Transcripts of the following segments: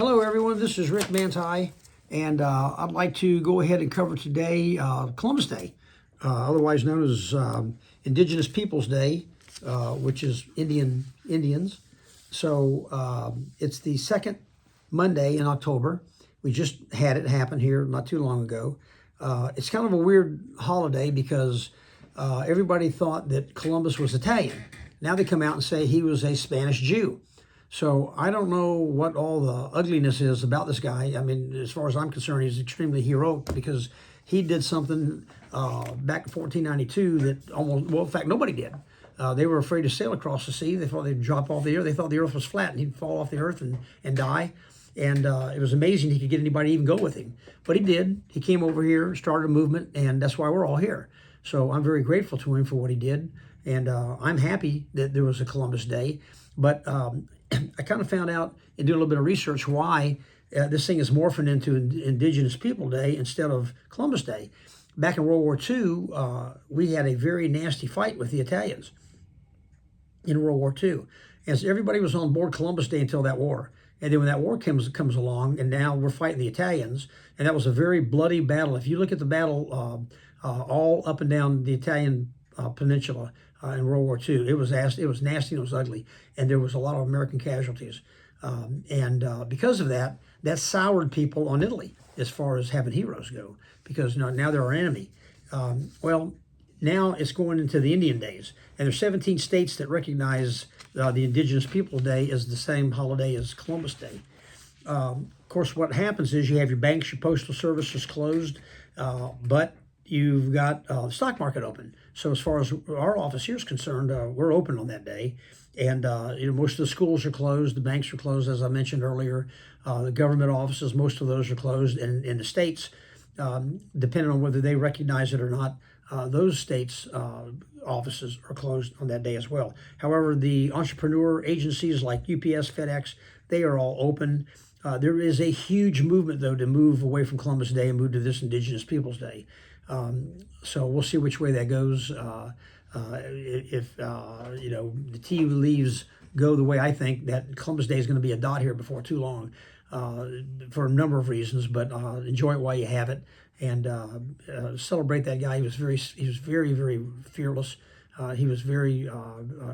Hello everyone, this is Rick Mantei, and I'd like to go ahead and cover today Columbus Day, otherwise known as Indigenous Peoples Day, which is Indians. So it's the second Monday in October. We just had it happen here not too long ago. It's kind of a weird holiday because everybody thought that Columbus was Italian. Now they come out and say he was a Spanish Jew. So I don't know what all the ugliness is about this guy. I mean, as far as I'm concerned, he's extremely heroic because he did something back in 1492 that well, in fact, nobody did. They were afraid to sail across the sea. They thought they'd drop off the earth. They thought the earth was flat and he'd fall off the earth and die. And it was amazing he could get anybody to even go with him. But he did. He came over here, started a movement, and that's why we're all here. So I'm very grateful to him for what he did. And I'm happy that there was a Columbus Day. But I kind of found out and did a little bit of research why this thing is morphing into Indigenous People Day instead of Columbus Day. Back in World War II, we had a very nasty fight with the Italians in World War II. And so everybody was on board Columbus Day until that war. And then when that war comes along, and now we're fighting the Italians, and that was a very bloody battle. If you look at the battle all up and down the Italian peninsula in World War II, it was nasty, and it was ugly, and there was a lot of American casualties. Because of that, that soured people on Italy as far as having heroes go, because now they're our enemy. Well, now it's going into the Indian days, and there's 17 states that recognize the Indigenous Peoples Day as the same holiday as Columbus Day. Of course, what happens is you have your banks, your postal services closed, but you've got the stock market open. So as far as our office here is concerned, we're open on that day. And most of the schools are closed. The banks are closed, as I mentioned earlier. The government offices, most of those are closed. And in the states, depending on whether they recognize it or not, those states' offices are closed on that day as well. However, the entrepreneur agencies like UPS, FedEx, they are all open. There is a huge movement, though, to move away from Columbus Day and move to this Indigenous Peoples Day. So we'll see which way that goes. If the tea leaves go the way I think, that Columbus Day is going to be a dot here before too long, for a number of reasons. But enjoy it while you have it, and celebrate that guy. He was very, very fearless. He was very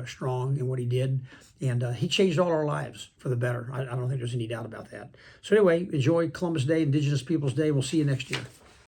strong in what he did, and he changed all our lives for the better. I don't think there's any doubt about that. So anyway, enjoy Columbus Day, Indigenous Peoples Day. We'll see you next year.